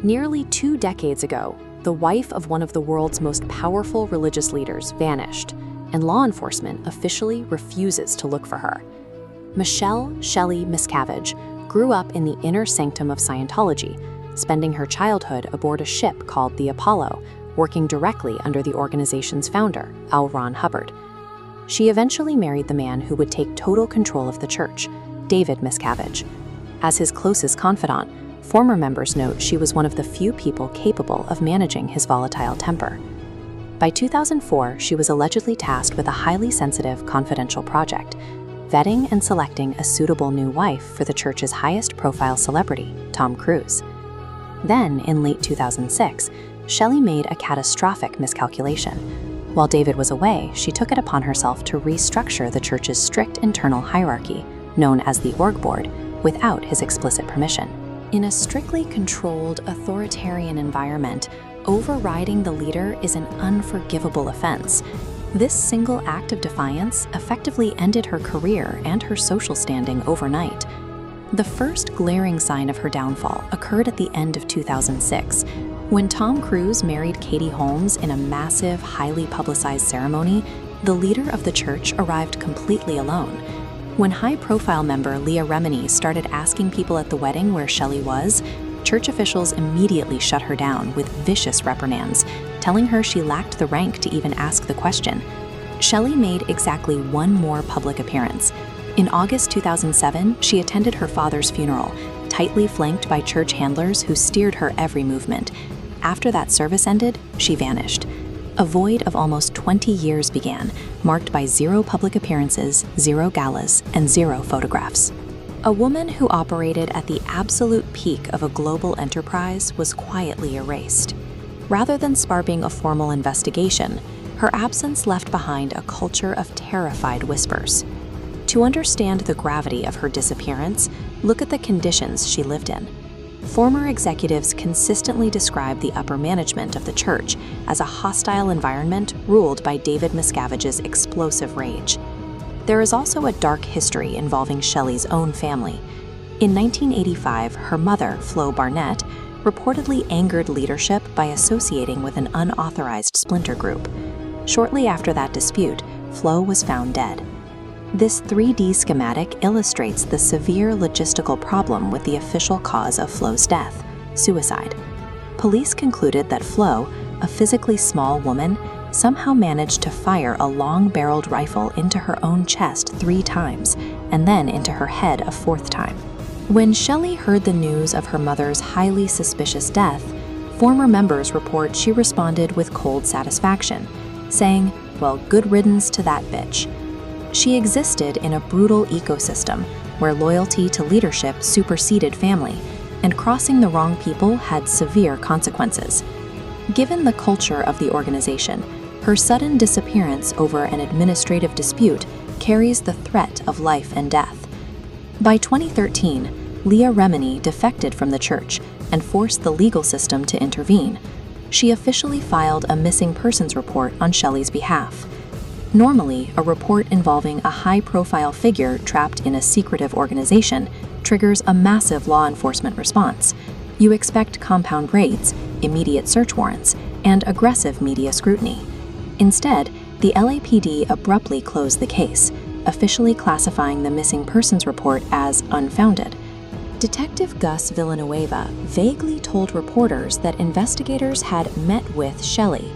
Nearly 2 decades ago, the wife of one of the world's most powerful religious leaders vanished, and law enforcement officially refuses to look for her. Shelly Miscavige grew up in the inner sanctum of Scientology, spending her childhood aboard a ship called the Apollo, working directly under the organization's founder, L. Ron Hubbard. She eventually married the man who would take total control of the church, David Miscavige. As his closest confidant, former members note she was one of the few people capable of managing his volatile temper. By 2004, she was allegedly tasked with a highly sensitive, confidential project, vetting and selecting a suitable new wife for the church's highest-profile celebrity, Tom Cruise. Then, in late 2006, Shelly made a catastrophic miscalculation. While David was away, she took it upon herself to restructure the church's strict internal hierarchy, known as the org board, without his explicit permission. In a strictly controlled, authoritarian environment, overriding the leader is an unforgivable offense. This single act of defiance effectively ended her career and her social standing overnight. The first glaring sign of her downfall occurred at the end of 2006, when Tom Cruise married Katie Holmes in a massive, highly publicized ceremony. The leader of the church arrived completely alone. When high-profile member Leah Remini started asking people at the wedding where Shelly was, church officials immediately shut her down with vicious reprimands, telling her she lacked the rank to even ask the question. Shelly made exactly one more public appearance. In August 2007, she attended her father's funeral, tightly flanked by church handlers who steered her every movement. After that service ended, she vanished. A void of almost 20 years began, marked by 0 public appearances, 0 galas, and 0 photographs. A woman who operated at the absolute peak of a global enterprise was quietly erased. Rather than sparking a formal investigation, her absence left behind a culture of terrified whispers. To understand the gravity of her disappearance, look at the conditions she lived in. Former executives consistently describe the upper management of the church as a hostile environment ruled by David Miscavige's explosive rage. There is also a dark history involving Shelly's own family. In 1985, her mother, Flo Barnett, reportedly angered leadership by associating with an unauthorized splinter group. Shortly after that dispute, Flo was found dead. This 3D schematic illustrates the severe logistical problem with the official cause of Flo's death, suicide. Police concluded that Flo, a physically small woman, somehow managed to fire a long-barreled rifle into her own chest 3 times, and then into her head a 4th time. When Shelly heard the news of her mother's highly suspicious death, former members report she responded with cold satisfaction, saying, "Well, good riddance to that bitch." She existed in a brutal ecosystem where loyalty to leadership superseded family, and crossing the wrong people had severe consequences. Given the culture of the organization, her sudden disappearance over an administrative dispute carries the threat of life and death. By 2013, Leah Remini defected from the church and forced the legal system to intervene. She officially filed a missing persons report on Shelly's behalf. Normally, a report involving a high-profile figure trapped in a secretive organization triggers a massive law enforcement response. You expect compound raids, immediate search warrants, and aggressive media scrutiny. Instead, the LAPD abruptly closed the case, officially classifying the missing persons report as unfounded. Detective Gus Villanueva vaguely told reporters that investigators had met with Shelly.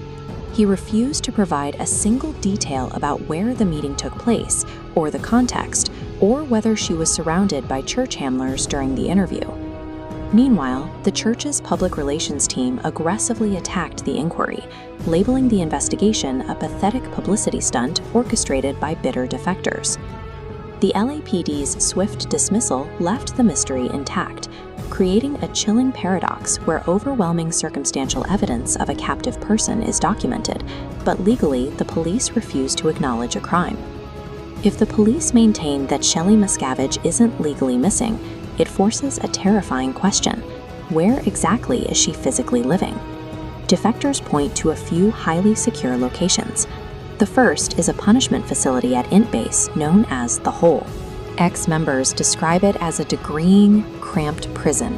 He refused to provide a single detail about where the meeting took place, or the context, or whether she was surrounded by church handlers during the interview. Meanwhile, the church's public relations team aggressively attacked the inquiry, labeling the investigation a pathetic publicity stunt orchestrated by bitter defectors. The LAPD's swift dismissal left the mystery intact, creating a chilling paradox where overwhelming circumstantial evidence of a captive person is documented, but legally the police refuse to acknowledge a crime. If the police maintain that Shelly Miscavige isn't legally missing, it forces a terrifying question: where exactly is she physically living? Defectors point to a few highly secure locations. The first is a punishment facility at Int Base known as The Hole. Ex-members describe it as a degreeing, cramped prison,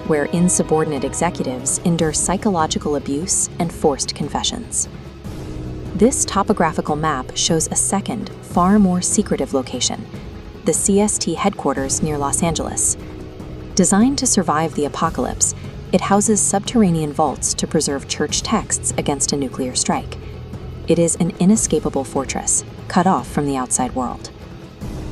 where insubordinate executives endure psychological abuse and forced confessions. This topographical map shows a second, far more secretive location, the CST headquarters near Los Angeles. Designed to survive the apocalypse, it houses subterranean vaults to preserve church texts against a nuclear strike. It is an inescapable fortress, cut off from the outside world.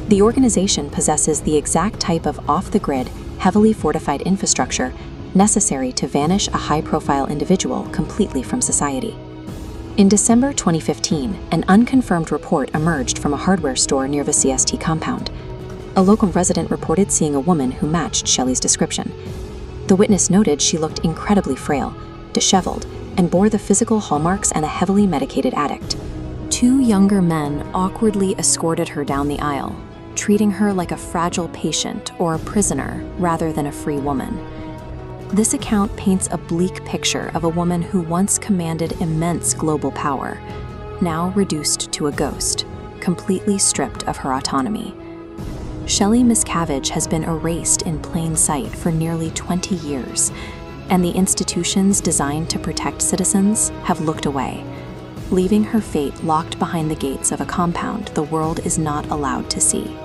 The organization possesses the exact type of off-the-grid, heavily fortified infrastructure necessary to vanish a high-profile individual completely from society. In December 2015, an unconfirmed report emerged from a hardware store near the CST compound. A local resident reported seeing a woman who matched Shelly's description. The witness noted she looked incredibly frail, disheveled, and bore the physical hallmarks and a heavily medicated addict. Two younger men awkwardly escorted her down the aisle, treating her like a fragile patient or a prisoner rather than a free woman. This account paints a bleak picture of a woman who once commanded immense global power, now reduced to a ghost, completely stripped of her autonomy. Shelly Miscavige has been erased in plain sight for nearly 20 years, and the institutions designed to protect citizens have looked away, leaving her fate locked behind the gates of a compound the world is not allowed to see.